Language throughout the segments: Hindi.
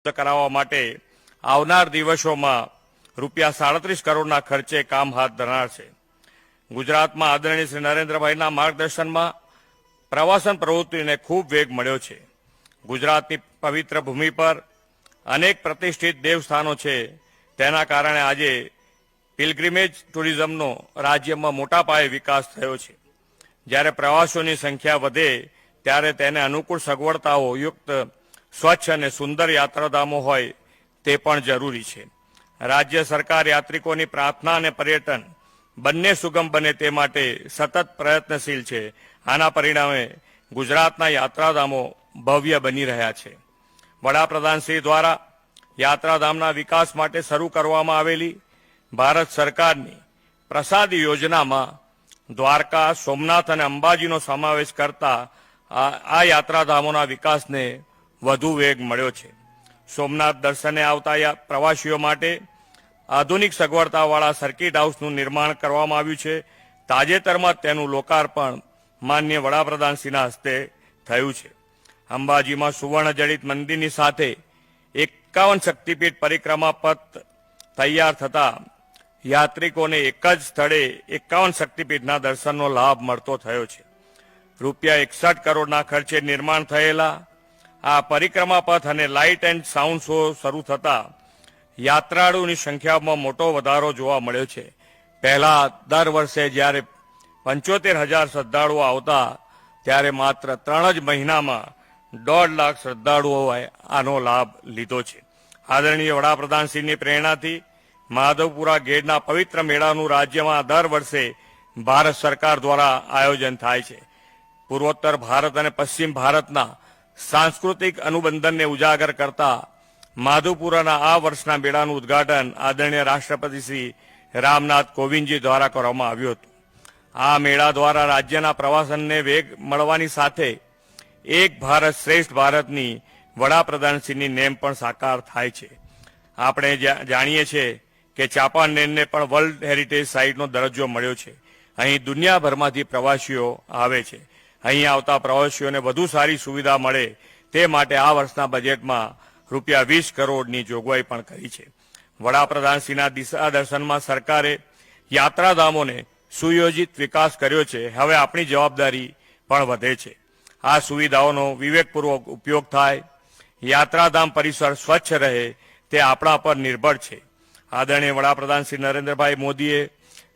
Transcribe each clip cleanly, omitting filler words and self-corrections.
કરાવવા માટે આવનાર દિવસોમાં ₹37 કરોડના ખર્ચે કામ હાથ ધરનાર છે. ગુજરાતમાં આદરણીય શ્રી નરેન્દ્રભાઈના માર્ગદર્શનમાં પ્રવાસન પ્રવૃત્તિને ખૂબ વેગ મળ્યો છે. ગુજરાતની પવિત્ર ભૂમિ પર અનેક પ્રતિષ્ઠિત દેવસ્થાનો છે. તેના કારણે આજે પિલગ્રિમેજ ટુરિઝમનો રાજ્યમાં મોટા પાયે વિકાસ થયો છે. જ્યારે પ્રવાસીઓની સંખ્યા વધે ત્યારે તેને અનુકૂળ સગવડતાઓ યુક્ત સ્વચ્છ અને સુંદર યાત્રાધામો હોય તે પણ જરૂરી છે. રાજ્ય સરકાર યાત્રિકોની પ્રાર્થના અને પર્યટન બંને સુગમ બને તે માટે સતત પ્રયત્નશીલ છે. આના પરિણામે ગુજરાતના યાત્રાધામો ભવ્ય બની રહ્યા છે. વડાપ્રધાન શ્રી દ્વારા યાત્રાધામના વિકાસ માટે શરૂ કરવામાં આવેલી ભારત સરકારની પ્રસાદ યોજનામાં દ્વારકા, સોમનાથ અને અંબાજીનો સમાવેશ કરતા આ યાત્રાધામોના વિકાસને વધુ વેગ મળ્યો છે. સોમનાથ દર્શને આવતા પ્રવાસીઓ માટે આધુનિક સગવડતાવાળા સર્કિટ હાઉસનું નિર્માણ કરવામાં આવ્યું છે. તાજેતરમાં તેનું લોકાર્પણ માનનીય વડાપ્રધાનશ્રીના હસ્તે થયું છે. અંબાજીમાં સુવર્ણજડિત મંદિરની સાથે 51 શક્તિપીઠ પરિક્રમા પથ તૈયાર થતા યાત્રિકોને એક જ સ્થળે 51 શક્તિપીઠના દર્શનનો લાભ મળતો થયો છે. ₹61 કરોડના ખર્ચે નિર્માણ થયેલા આ પરિક્રમા પથ અને લાઇટ એન્ડ સાઉન્ડ શો શરૂ થતા યાત્રાળુઓની સંખ્યામાં મોટો વધારો જોવા મળ્યો છે. પહેલા દર વર્ષે જ્યારે 75,000 શ્રદ્ધાળુઓ આવતા ત્યારે માત્ર 3 જ મહિનામાં 1.5 લાખ શ્રદ્ધાળુઓએ આનો લાભ લીધો છે. આદરણીય વડાપ્રધાનશ્રીની પ્રેરણાથી માધવપુરા ગેટના પવિત્ર મેળાનું રાજ્યમાં દર વર્ષે ભારત સરકાર દ્વારા આયોજન થાય છે. પૂર્વોત્તર ભારત અને પશ્ચિમ ભારતના સાંસ્કૃતિક અનુબંધનને ઉજાગર કરતા માધવપુરાના આ વર્ષના મેળાનું ઉદ્ઘાટન આદરણીય રાષ્ટ્રપતિ શ્રી રામનાથ કોવિંદજી દ્વારા કરવામાં આવ્યું હતું. આ મેળા દ્વારા રાજ્યના પ્રવાસનને વેગ મળવાની સાથે એક ભારત શ્રેષ્ઠ ભારતની વડાપ્રધાનશ્રીની નેમ પણ સાકાર થાય છે. આપણે જાણીએ છીએ કે ચાંપાનેરને પણ વર્લ્ડ હેરિટેજ સાઇટનો દરજ્જો મળ્યો છે. અહીં દુનિયાભરમાંથી પ્રવાસીઓ આવે છે. અહીં આવતા પ્રવાસીઓને વધુ સારી સુવિધા મળે તે માટે આ વર્ષના બજેટમાં ₹20 કરોડની જોગવાઈ પણ કરી છે. વડાપ્રધાનશ્રીના દિશા દર્શનમાં સરકારે યાત્રાધામોને સુયોજિત વિકાસ કર્યો છે. હવે આપણી જવાબદારી પણ વધે છે. આ સુવિધાઓનો વિવેકપૂર્વક ઉપયોગ થાય, યાત્રાધામ પરિસર સ્વચ્છ રહે તે આપણા પર નિર્ભર છે. આદરણીય વડાપ્રધાન શ્રી નરેન્દ્રભાઈ મોદીએ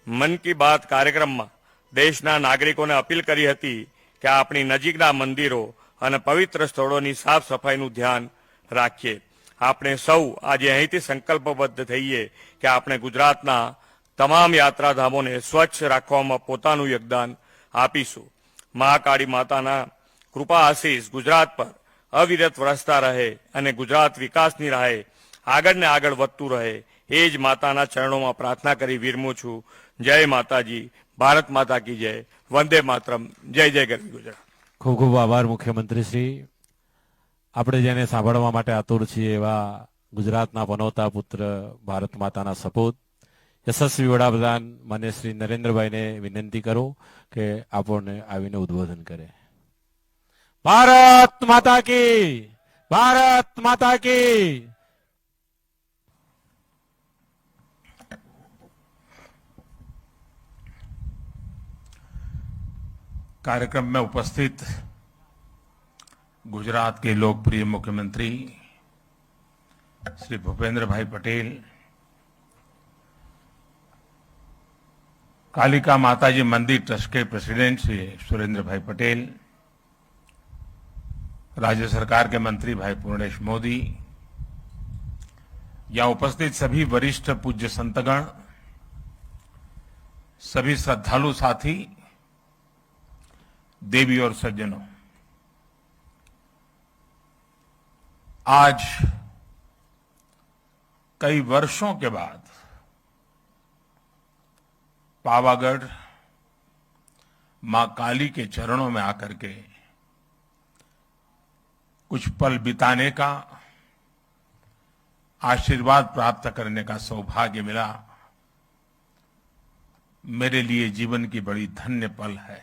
મન કી બાત કાર્યક્રમમાં દેશના નાગરિકોને અપીલ કરી હતી કે આપણી નજીકના મંદિરો અને પવિત્ર સ્થળોની સાફ સફાઈનું ધ્યાન રાખીએ. આપણે સૌ આજે અહીંથી સંકલ્પબદ્ધ થઈએ કે આપણે ગુજરાતના તમામ યાત્રાધામોને સ્વચ્છ રાખવામાં પોતાનું યોગદાન આપીશું. મહાકાળી માતાના કૃપા આશીષ ગુજરાત પર અવિરત વરસતા રહે અને ગુજરાત વિકાસની રાહે આગળ ને આગળ વધતું રહે એ જ માતાના ચરણોમાં પ્રાર્થના કરી વિરમું છું. જય માતાજી, ભારત માતા કી જય, વંદે માતરમ, જય જય ગરવી ગુજરાત. ખૂબ ખૂબ આભાર મુખ્યમંત્રી શ્રી. આપણે જેને સાંભળવા માટે આતુર છીએ એવા ગુજરાતના પનોતા પુત્ર ભારત માતાના સપૂત યશસ્વી વડાપ્રધાન માન્ય શ્રી નરેન્દ્રભાઈને વિનંતી કરું કે આપણને આવીને ઉદ્બોધન કરે. ભારત માતા કી, ભારત માતા કી. कार्यक्रम में उपस्थित गुजरात के लोकप्रिय मुख्यमंत्री श्री भूपेंद्र भाई पटेल, कालिका माताजी मंदिर ट्रस्ट के प्रेसिडेंट श्री सुरेंद्र भाई पटेल, राज्य सरकार के मंत्री भाई पूर्णेश मोदी, यहां उपस्थित सभी वरिष्ठ पूज्य संतगण, सभी श्रद्धालु साथी, देवी और सज्जनों, आज कई वर्षों के बाद पावागढ़ मां काली के चरणों में आकर के कुछ पल बिताने का, आशीर्वाद प्राप्त करने का सौभाग्य मिला। मेरे लिए जीवन की बड़ी धन्य पल है।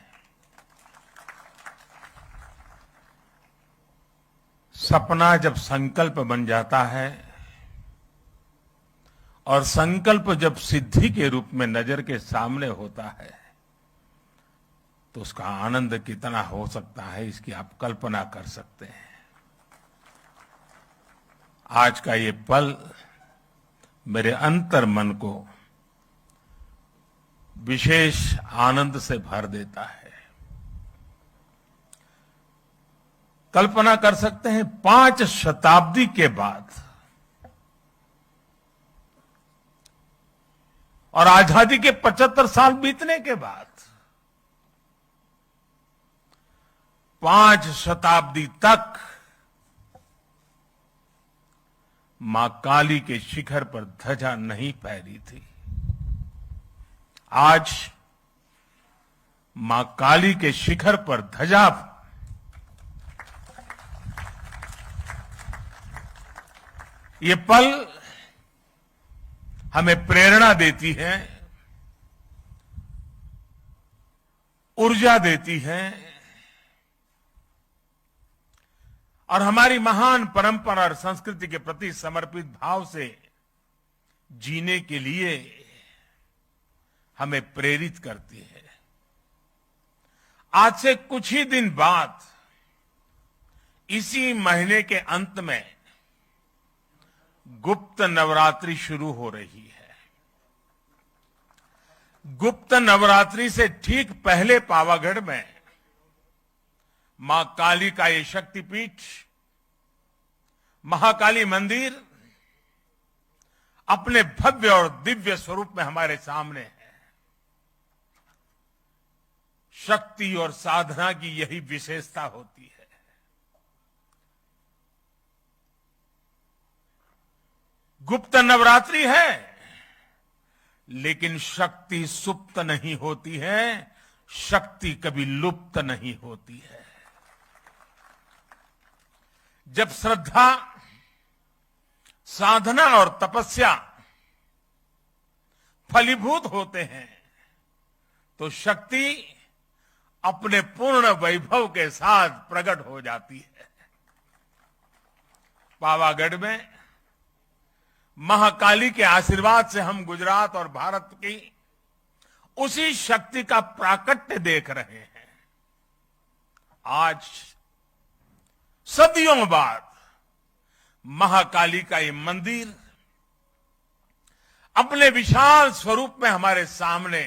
सपना जब संकल्प बन जाता है और संकल्प जब सिद्धि के रूप में नजर के सामने होता है तो उसका आनंद कितना हो सकता है, इसकी आप कल्पना कर सकते हैं। आज का ये पल मेरे अंतर मन को विशेष आनंद से भर देता है। कल्पना कर सकते हैं 5 शताब्दी के बाद और आजादी के 75 साल बीतने के बाद 5 शताब्दी तक मां काली के शिखर पर ध्वजा नहीं फहरी थी। आज मां काली के शिखर पर ध्वजा, ये पल हमें प्रेरणा देती है, ऊर्जा देती है और हमारी महान परंपरा और संस्कृति के प्रति समर्पित भाव से जीने के लिए हमें प्रेरित करती है। आज से कुछ ही दिन बाद इसी महीने के अंत में गुप्त नवरात्रि शुरू हो रही है। गुप्त नवरात्रि से ठीक पहले पावागढ़ में मां काली का ये शक्तिपीठ महाकाली मंदिर अपने भव्य और दिव्य स्वरूप में हमारे सामने है। शक्ति और साधना की यही विशेषता होती है। गुप्त नवरात्रि है, लेकिन शक्ति सुप्त नहीं होती है, शक्ति कभी लुप्त नहीं होती है। जब श्रद्धा, साधना और तपस्या फलीभूत होते हैं तो शक्ति अपने पूर्ण वैभव के साथ प्रकट हो जाती है। पावागढ़ में महाकाली के आशीर्वाद से हम गुजरात और भारत की उसी शक्ति का प्राकट्य देख रहे हैं। आज सदियों बाद महाकाली का ये मंदिर अपने विशाल स्वरूप में हमारे सामने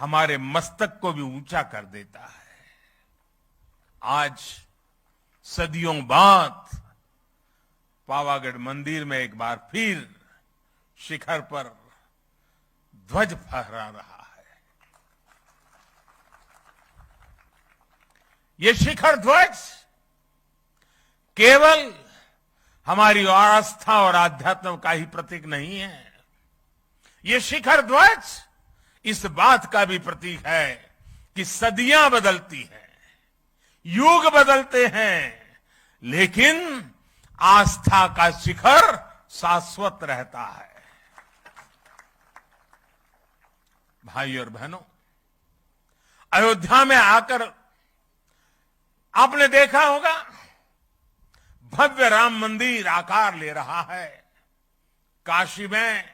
हमारे मस्तक को भी ऊंचा कर देता है। आज सदियों बाद पावागढ़ मंदिर में एक बार फिर शिखर पर ध्वज फहरा रहा है। ये शिखर ध्वज केवल हमारी आस्था और आध्यात्म का ही प्रतीक नहीं है। ये शिखर ध्वज इस बात का भी प्रतीक है कि सदियां बदलती हैं, युग बदलते हैं, लेकिन आस्था का शिखर शाश्वत रहता है। भाई और बहनों, अयोध्या में आकर आपने देखा होगा भव्य राम मंदिर आकार ले रहा है। काशी में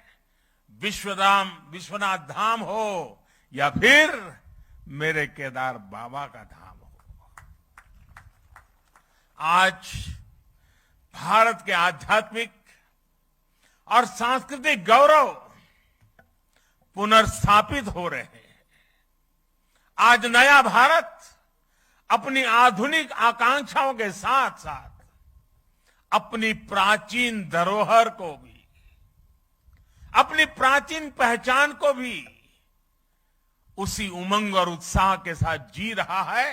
विश्वनाथ धाम हो या फिर मेरे केदार बाबा का धाम हो, आज भारत के आध्यात्मिक और सांस्कृतिक गौरव पुनर्स्थापित हो रहे हैं। आज नया भारत अपनी आधुनिक आकांक्षाओं के साथ साथ अपनी प्राचीन धरोहर को भी, अपनी प्राचीन पहचान को भी उसी उमंग और उत्साह के साथ जी रहा है।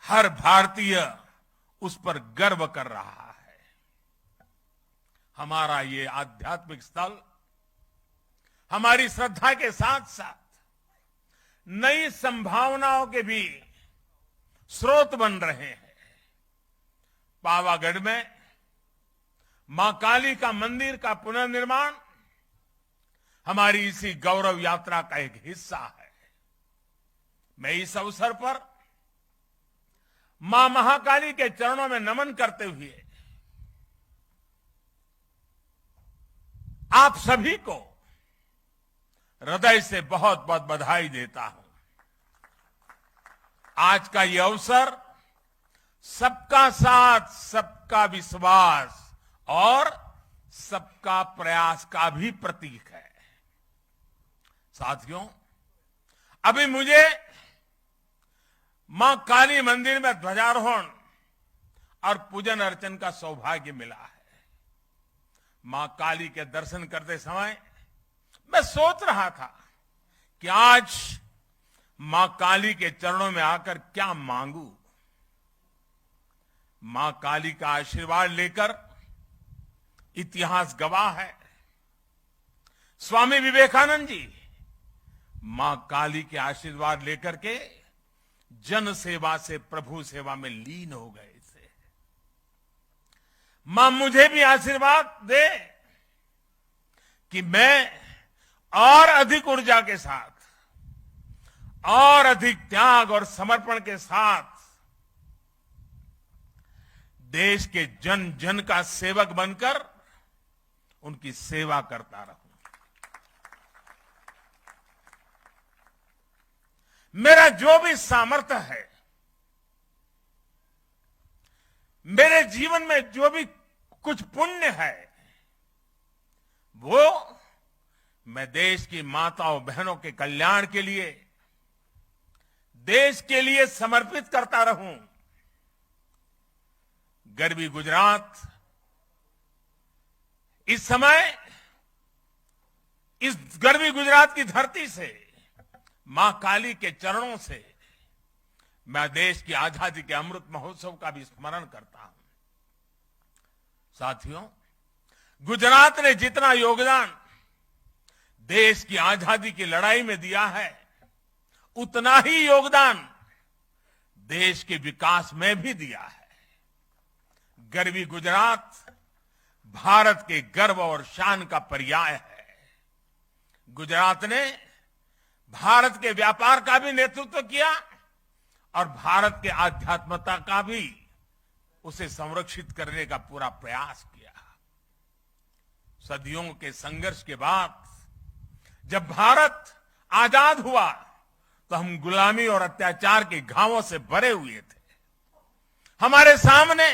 हर भारतीय उस पर गर्व कर रहा है। हमारा ये आध्यात्मिक स्थल हमारी श्रद्धा के साथ साथ नई संभावनाओं के भी स्रोत बन रहे हैं। पावागढ़ में मां काली का मंदिर का पुनर्निर्माण हमारी इसी गौरव यात्रा का एक हिस्सा है। मैं इस अवसर पर मां महाकाली के चरणों में नमन करते हुए आप सभी को हृदय से बहुत बहुत बधाई देता हूं। आज का ये अवसर सबका साथ, सबका विश्वास और सबका प्रयास का भी प्रतीक है। साथियों, अभी मुझे मां काली मंदिर में ध्वजारोहण और पूजन अर्चन का सौभाग्य मिला है। मां काली के दर्शन करते समय मैं सोच रहा था कि आज मां काली के चरणों में आकर क्या मांगू। मां काली का आशीर्वाद लेकर इतिहास गवाह है, स्वामी विवेकानंद जी मां काली के आशीर्वाद लेकर के जन सेवा से प्रभु सेवा में लीन हो गए थे। मां मुझे भी आशीर्वाद दे कि मैं और अधिक ऊर्जा के साथ और अधिक त्याग और समर्पण के साथ देश के जन जन का सेवक बनकर उनकी सेवा करता रहूं। मेरा जो भी सामर्थ्य है, मेरे जीवन में जो भी कुछ पुण्य है, वो मैं देश की माताओं बहनों के कल्याण के लिए, देश के लिए समर्पित करता रहूं। गर्वी गुजरात इस समय इस गर्वी गुजरात की धरती से, मां काली के चरणों से मैं देश की आजादी के अमृत महोत्सव का भी स्मरण करता हूं। साथियों, गुजरात ने जितना योगदान देश की आजादी की लड़ाई में दिया है, उतना ही योगदान देश के विकास में भी दिया है। गर्वी गुजरात भारत के गर्व और शान का पर्याय है। गुजरात ने भारत के व्यापार का भी नेतृत्व किया और भारत के आध्यात्मता का भी उसे संरक्षित करने का पूरा प्रयास किया। सदियों के संघर्ष के बाद जब भारत आजाद हुआ तो हम गुलामी और अत्याचार के घावों से भरे हुए थे। हमारे सामने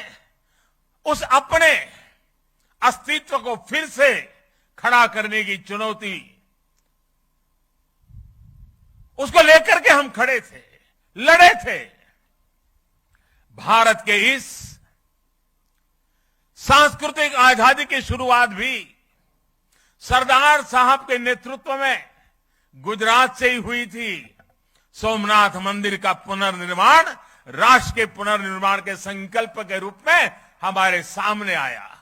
उस अपने अस्तित्व को फिर से खड़ा करने की चुनौती, उसको लेकर के हम खड़े थे, लड़े थे। भारत के इस सांस्कृतिक आजादी की शुरुआत भी सरदार साहब के नेतृत्व में गुजरात से ही हुई थी। सोमनाथ मंदिर का पुनर्निर्माण राष्ट्र के पुनर्निर्माण के संकल्प के रूप में हमारे सामने आया।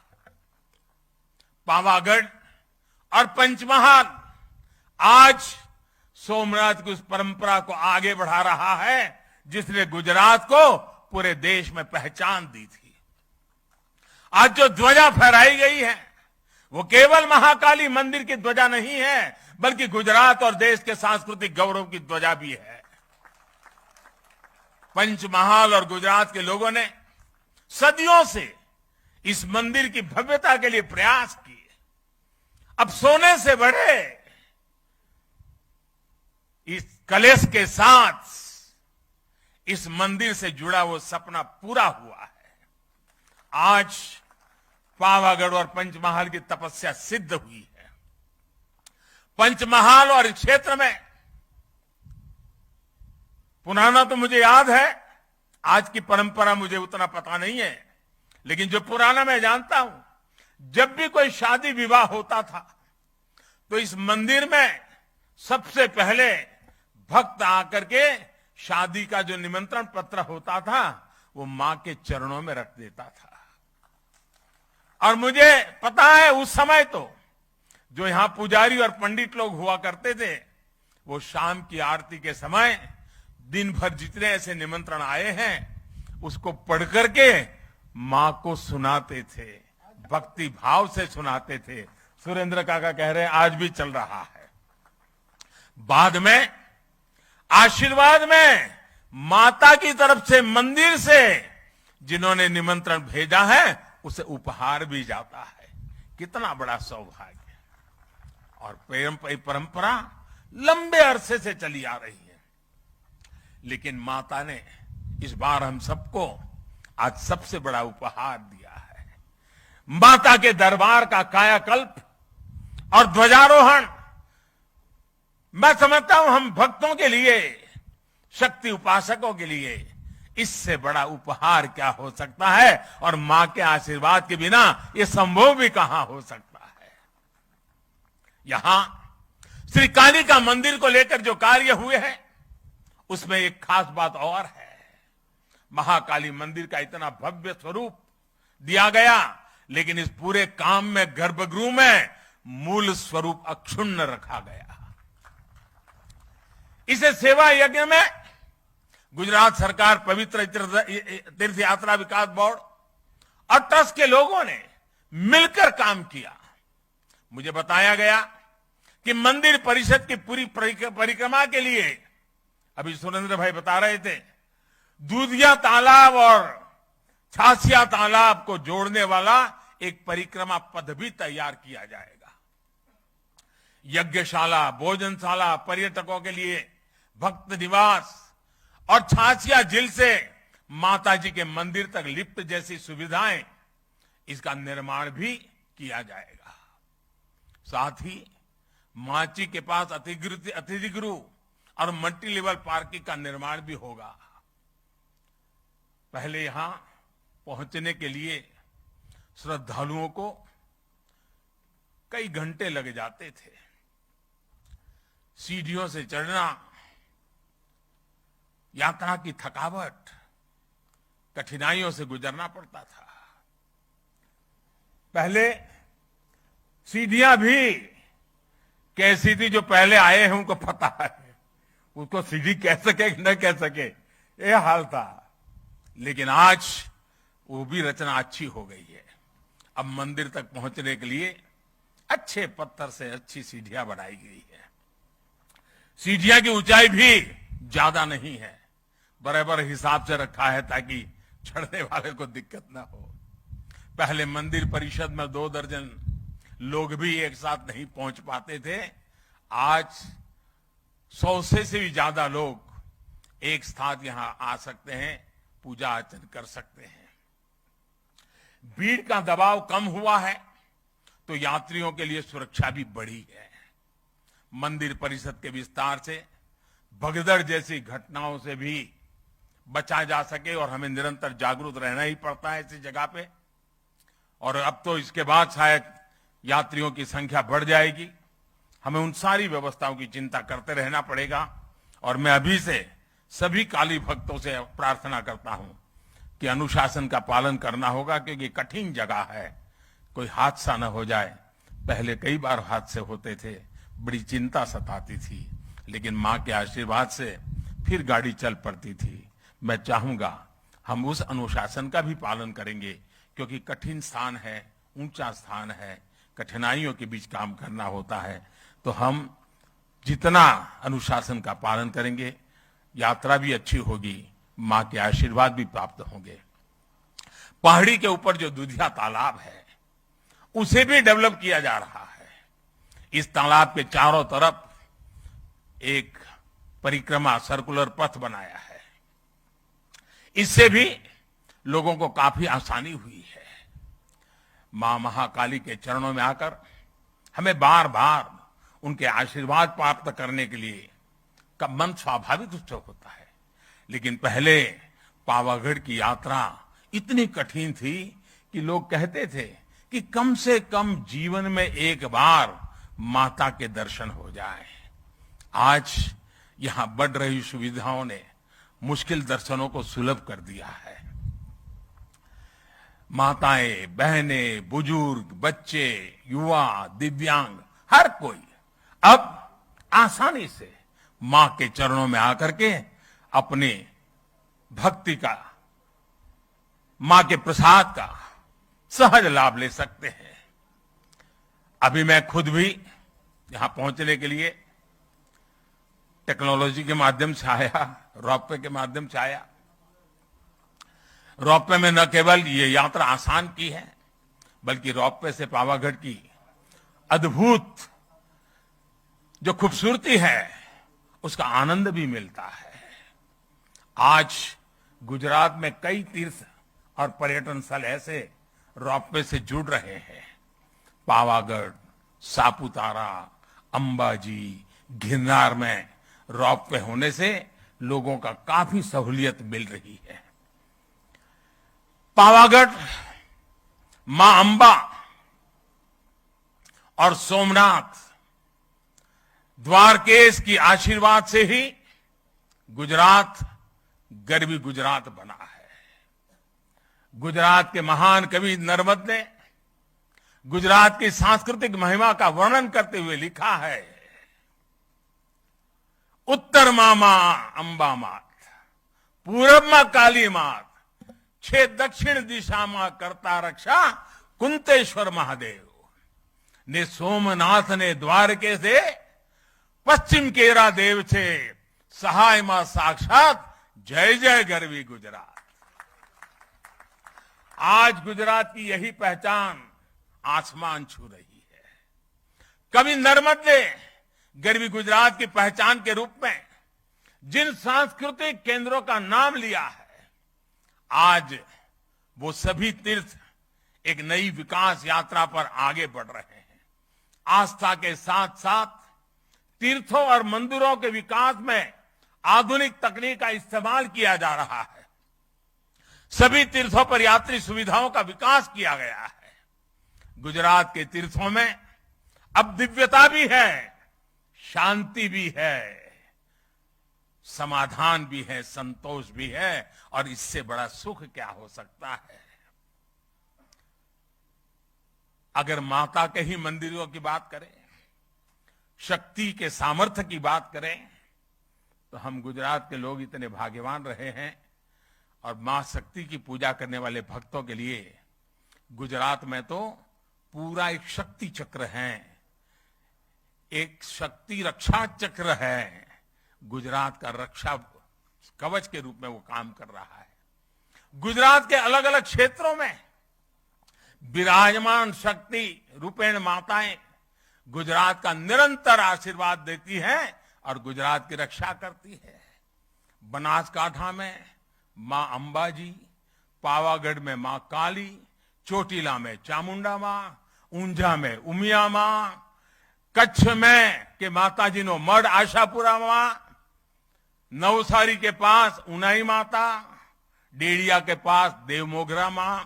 पावागढ़ और पंचमहाल आज सोमनाथ की उस परंपरा को आगे बढ़ा रहा है, जिसने गुजरात को पूरे देश में पहचान दी थी। आज जो ध्वजा फहराई गई है, वो केवल महाकाली मंदिर की ध्वजा नहीं है, बल्कि गुजरात और देश के सांस्कृतिक गौरव की ध्वजा भी है। पंचमहाल और गुजरात के लोगों ने सदियों से इस मंदिर की भव्यता के लिए प्रयास किए। अब सोने से बढ़े इस कलश के साथ इस मंदिर से जुड़ा वो सपना पूरा हुआ है। आज पावागढ़ और पंचमहाल की तपस्या सिद्ध हुई है। पंचमहाल और इस क्षेत्र में पुराना तो मुझे याद है, आज की परंपरा मुझे उतना पता नहीं है, लेकिन जो पुराना मैं जानता हूं, जब भी कोई शादी विवाह होता था तो इस मंदिर में सबसे पहले भक्त आकर के शादी का जो निमंत्रण पत्र होता था वो मां के चरणों में रख देता था। और मुझे पता है उस समय तो जो यहां पुजारी और पंडित लोग हुआ करते थे, वो शाम की आरती के समय दिन भर जितने ऐसे निमंत्रण आए हैं उसको पढ़ करके मां को सुनाते थे, भक्ति भाव से सुनाते थे। सुरेंद्र काका कह रहे हैं आज भी चल रहा है। बाद में आशीर्वाद में माता की तरफ से मंदिर से जिन्होंने निमंत्रण भेजा है उसे उपहार भी जाता है। कितना बड़ा सौभाग्य। और परंपरा लंबे अरसे से चली आ रही है, लेकिन माता ने इस बार हम सबको आज सबसे बड़ा उपहार दिया है। माता के दरबार का कायाकल्प और ध्वजारोहण, मैं समझता हूं हम भक्तों के लिए, शक्ति उपासकों के लिए इससे बड़ा उपहार क्या हो सकता है। और मां के आशीर्वाद के बिना यह संभव भी कहां हो सकता है। यहां श्री काली का मंदिर को लेकर जो कार्य हुए हैं उसमें एक खास बात और है। महाकाली मंदिर का इतना भव्य स्वरूप दिया गया, लेकिन इस पूरे काम में गर्भगृह में मूल स्वरूप अक्षुण्ण रखा गया। इसे सेवा यज्ञ में गुजरात सरकार, पवित्र तीर्थ यात्रा विकास बोर्ड और ट्रस्ट के लोगों ने मिलकर काम किया। मुझे बताया गया कि मंदिर परिषद की पूरी परिक्रमा के लिए, अभी सुरेंद्र भाई बता रहे थे, दूधिया तालाब और छासिया तालाब को जोड़ने वाला एक परिक्रमा पथ भी तैयार किया जाएगा। यज्ञशाला, भोजनशाला, पर्यटकों के लिए भक्त निवास और छासिया झील से माता जी के मंदिर तक लिफ्ट जैसी सुविधाएं, इसका निर्माण भी किया जाएगा। साथ ही माची के पास अतिथि गृह और मल्टी लेवल पार्किंग का निर्माण भी होगा। पहले यहां पहुंचने के लिए श्रद्धालुओं को कई घंटे लग जाते थे। सीढ़ियों से चढ़ना, यात्रा की थकावट, कठिनाइयों से गुजरना पड़ता था। पहले सीढ़ियां भी कैसी थी, जो पहले आए हैं उनको पता है, उसको सीढ़ी कह सके कि न कह सके, यह हाल था। लेकिन आज वो भी रचना अच्छी हो गई है। अब मंदिर तक पहुंचने के लिए अच्छे पत्थर से अच्छी सीढ़ियां बनाई गई है। सीढ़ियां की ऊंचाई भी ज्यादा नहीं है, बराबर हिसाब से रखा है ताकि चढ़ने वाले को दिक्कत ना हो। पहले मंदिर परिषद में 2 दर्जन लोग भी एक साथ नहीं पहुंच पाते थे। आज 100 से भी ज्यादा लोग एक साथ यहां आ सकते हैं, पूजा अर्चन कर सकते हैं। भीड़ का दबाव कम हुआ है तो यात्रियों के लिए सुरक्षा भी बढ़ी है। मंदिर परिषद के विस्तार से भगदड़ जैसी घटनाओं से भी बचा जा सके, और हमें निरंतर जागरूक रहना ही पड़ता है ऐसी जगह पे। और अब तो इसके बाद शायद यात्रियों की संख्या बढ़ जाएगी, हमें उन सारी व्यवस्थाओं की चिंता करते रहना पड़ेगा। और मैं अभी से सभी काली भक्तों से प्रार्थना करता हूं कि अनुशासन का पालन करना होगा, क्योंकि कठिन जगह है, कोई हादसा न हो जाए। पहले कई बार हादसे होते थे, बड़ी चिंता सताती थी, लेकिन मां के आशीर्वाद से फिर गाड़ी चल पड़ती थी। मैं चाहूंगा हम उस अनुशासन का भी पालन करेंगे, क्योंकि कठिन स्थान है, ऊंचा स्थान है, कठिनाइयों के बीच काम करना होता है। तो हम जितना अनुशासन का पालन करेंगे, यात्रा भी अच्छी होगी, मां के आशीर्वाद भी प्राप्त होंगे। पहाड़ी के ऊपर जो दूधिया तालाब है उसे भी डेवलप किया जा रहा है। इस तालाब के चारों तरफ एक परिक्रमा, सर्कुलर पथ बनाया है। इससे भी लोगों को काफी आसानी हुई है। मां महाकाली के चरणों में आकर हमें बार बार उनके आशीर्वाद प्राप्त करने के लिए का मन स्वाभाविक रूप से होता है। लेकिन पहले पावागढ़ की यात्रा इतनी कठिन थी कि लोग कहते थे कि कम से कम जीवन में एक बार माता के दर्शन हो जाए। आज यहां बढ़ रही सुविधाओं ने मुश्किल दर्शनों को सुलभ कर दिया है। माताएं, बहनें, बुजुर्ग, बच्चे, युवा, दिव्यांग, हर कोई अब आसानी से मां के चरणों में आकर के अपनी भक्ति का, मां के प्रसाद का सहज लाभ ले सकते हैं। अभी मैं खुद भी यहां पहुंचने के लिए टेक्नोलॉजी के माध्यम से आया, रोपवे के माध्यम से आया। रोपवे में न केवल ये यात्रा आसान की है, बल्कि रोपवे से पावागढ़ की अद्भुत जो खूबसूरती है उसका आनंद भी मिलता है। आज गुजरात में कई तीर्थ और पर्यटन स्थल ऐसे रोपवे से जुड़ रहे हैं। पावागढ़, सापुतारा, अंबाजी, गिरनार में रोपवे होने से लोगों का काफी सहूलियत मिल रही है। पावागढ़, मां अंबा और सोमनाथ, द्वारकेश की आशीर्वाद से ही गुजरात गरवी गुजरात बना है। गुजरात के महान कवि नर्मद ने गुजरात की सांस्कृतिक महिमा का वर्णन करते हुए लिखा है, उत्तर मामा अंबा मात, पूरब मां काली मात, छे दक्षिण दिशा मां करता रक्षा कुंतेश्वर महादेव ने सोमनाथ ने द्वारके से पश्चिम केरा देव से सहाय मां साक्षात जय जय गरवी गुजरात। आज गुजरात की यही पहचान आसमान छू रही है। कवि नर्मद ने गरवी गुजरात की पहचान के रूप में जिन सांस्कृतिक केंद्रों का नाम लिया है, आज वो सभी तीर्थ एक नई विकास यात्रा पर आगे बढ़ रहे हैं। आस्था के साथ साथ तीर्थों और मंदिरों के विकास में आधुनिक तकनीक का इस्तेमाल किया जा रहा है। सभी तीर्थों पर यात्री सुविधाओं का विकास किया गया है। गुजरात के तीर्थों में अब दिव्यता भी है, शांति भी है, समाधान भी है, संतोष भी है, और इससे बड़ा सुख क्या हो सकता है। अगर माता के ही मंदिरों की बात करें, शक्ति के सामर्थ्य की बात करें, तो हम गुजरात के लोग इतने भाग्यवान रहे हैं। और मां शक्ति की पूजा करने वाले भक्तों के लिए गुजरात में तो पूरा एक शक्ति चक्र है, एक शक्ति रक्षा चक्र है। गुजरात का रक्षा कवच के रूप में वो काम कर रहा है। गुजरात के अलग अलग क्षेत्रों में विराजमान शक्ति रूपेण माताएं गुजरात का निरंतर आशीर्वाद देती हैं और गुजरात की रक्षा करती है। बनासकांठा में मां अंबाजी, पावागढ़ में मां काली, चोटीला में चामुंडा मां, ऊंझा में उमिया मां, कच्छ में के माताजी नो मढ़ आशापुरा मां, नवसारी के पास उनाई माता, डेड़िया के पास देवमोगरा मां,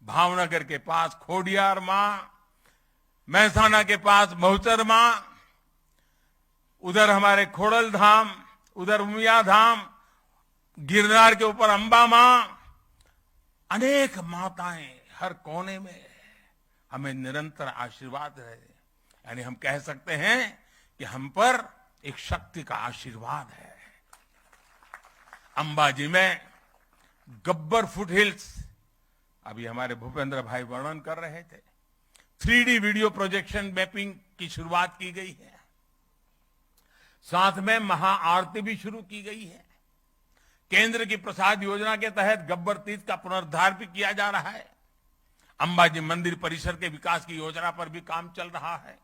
भावनगर के पास खोडियार मां, महसाना के पास बहुचर मां, उधर हमारे खोड़ल धाम, उधर उमिया धाम, गिरनार के ऊपर अंबा मां, अनेक माताएं हर कोने में हमें निरंतर आशीर्वाद है। यानी हम कह सकते हैं कि हम पर एक शक्ति का आशीर्वाद है। अंबाजी में गब्बर फुट हिल्स, अभी हमारे भूपेंद्र भाई वर्णन कर रहे थे, 3D वीडियो प्रोजेक्शन मैपिंग की शुरुआत की गई है। साथ में महाआरती भी शुरू की गई है। केंद्र की प्रसाद योजना के तहत गब्बर तीर्थ का पुनरुद्धार भी किया जा रहा है। अंबाजी मंदिर परिसर के विकास की योजना पर भी काम चल रहा है।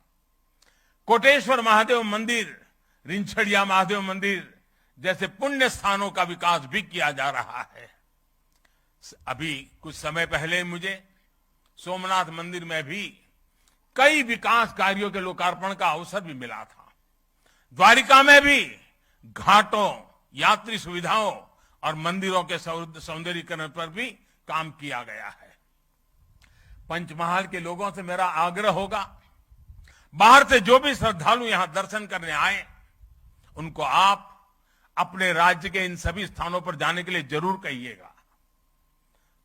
कोटेश्वर महादेव मंदिर, रिंछड़िया महादेव मंदिर जैसे पुण्य स्थानों का विकास भी किया जा रहा है। अभी कुछ समय पहले मुझे सोमनाथ मंदिर में भी कई विकास कार्यों के लोकार्पण का अवसर भी मिला था। द्वारिका में भी घाटों, यात्री सुविधाओं और मंदिरों के सौंदर्यीकरण पर भी काम किया गया है। पंचमहाल के लोगों से मेरा आग्रह होगा, बाहर से जो भी श्रद्धालु यहां दर्शन करने आए, उनको आप अपने राज्य के इन सभी स्थानों पर जाने के लिए जरूर कहिएगा।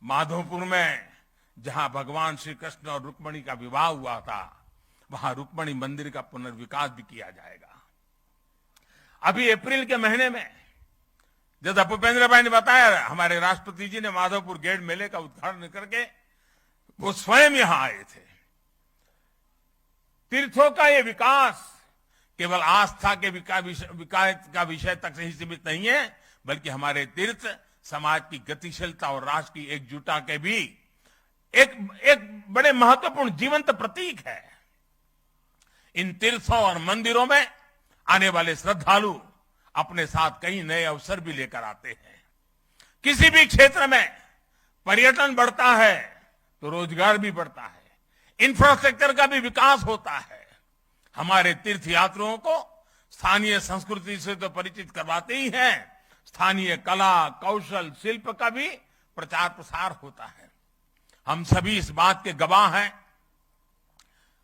माधोपुर में जहां भगवान श्री कृष्ण और रुक्मणी का विवाह हुआ था, वहां रुक्मणी मंदिर का पुनर्विकास भी किया जाएगा। अभी अप्रैल के महीने में जब भूपेंद्र भाई ने बताया, हमारे राष्ट्रपति जी ने माधोपुर गेट मेले का उद्घाटन करके वो स्वयं यहां आए थे। तीर्थों का ये विकास केवल आस्था के विकास का विषय तक ही सीमित नहीं है, बल्कि हमारे तीर्थ समाज की गतिशीलता और राष्ट्र की एकजुटता के भी एक बड़े महत्वपूर्ण जीवंत प्रतीक है। इन तीर्थों और मंदिरों में आने वाले श्रद्धालु अपने साथ कई नए अवसर भी लेकर आते हैं। किसी भी क्षेत्र में पर्यटन बढ़ता है तो रोजगार भी बढ़ता है, इंफ्रास्ट्रक्चर का भी विकास होता है। हमारे तीर्थ यात्रियों को स्थानीय संस्कृति से तो परिचित करवाते ही हैं, स्थानीय कला, कौशल, शिल्प का भी प्रचार प्रसार होता है। हम सभी इस बात के गवाह हैं।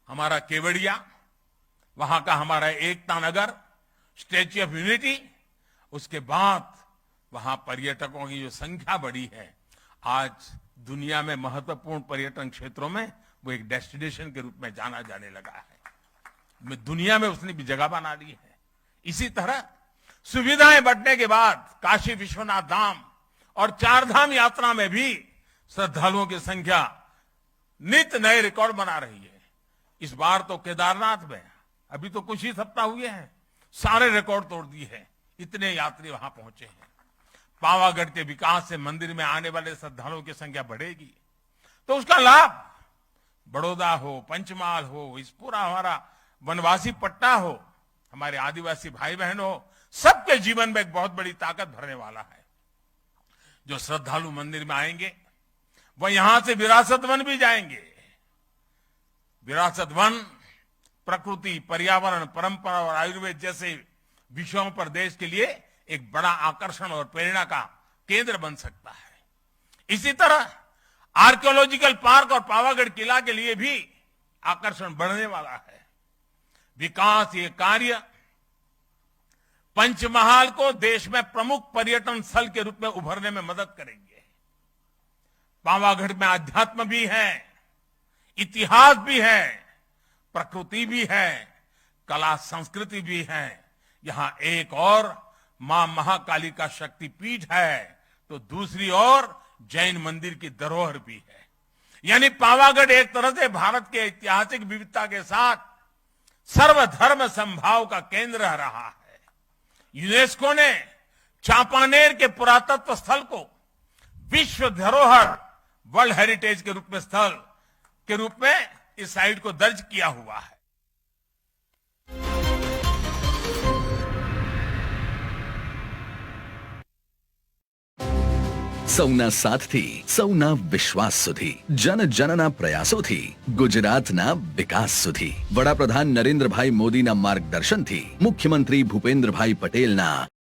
हमारा केवड़िया, वहां का हमारा Ekta Nagar, statue of unity, उसके बाद वहां पर्यटकों की जो संख्या बढ़ी है, आज दुनिया में महत्वपूर्ण पर्यटन क्षेत्रों में वो एक डेस्टिनेशन के रूप में जाना जाने लगा है। दुनिया में उसने भी जगह बना ली है। इसी तरह सुविधाएं बढ़ने के बाद काशी विश्वनाथ धाम और चार धाम यात्रा में भी श्रद्धालुओं की संख्या नित्य नए रिकॉर्ड बना रही है। इस बार तो केदारनाथ में अभी तो कुछ ही सप्ताह हुए हैं, सारे रिकॉर्ड तोड़ दिए हैं, इतने यात्री वहां पहुंचे हैं। पावागढ़ के विकास से मंदिर में आने वाले श्रद्धालुओं की संख्या बढ़ेगी, तो उसका लाभ बड़ौदा हो, पंचमहाल हो, इस पूरा हमारा वनवासी पट्टा हो, हमारे आदिवासी भाई बहन हो, सबके जीवन में एक बहुत बड़ी ताकत भरने वाला है। जो श्रद्धालु मंदिर में आएंगे वह यहां से विरासत वन भी जाएंगे। विरासत वन प्रकृति, पर्यावरण, परंपरा और आयुर्वेद जैसे विषयों पर देश के लिए एक बड़ा आकर्षण और प्रेरणा का केंद्र बन सकता है। इसी तरह आर्कियोलॉजिकल पार्क और पावागढ़ किला के लिए भी आकर्षण बढ़ने वाला है। विकास ये कार्य पंचमहाल को देश में प्रमुख पर्यटन स्थल के रूप में उभरने में मदद करेंगे। पावागढ़ में अध्यात्म भी है, इतिहास भी है, प्रकृति भी है, कला संस्कृति भी है। यहां एक और मां महाकाली का शक्तिपीठ है, तो दूसरी ओर जैन मंदिर की धरोहर भी है। यानी पावागढ़ एक तरह से भारत के ऐतिहासिक विविधता के साथ सर्वधर्म समभाव का केंद्र रहा है। यूनेस्को ने चांपानेर के पुरातत्व स्थल को विश्व धरोहर वर्ल्ड हेरिटेज के रूप में इस साइट को दर्ज किया हुआ है। સૌના સાથથી, સૌના વિશ્વાસ સુધી, જન જનના પ્રયાસોથી, ગુજરાતના વિકાસ સુધી, વડાપ્રધાન નરેન્દ્રભાઈ મોદીના માર્ગદર્શનથી, મુખ્યમંત્રી ભૂપેન્દ્રભાઈ પટેલના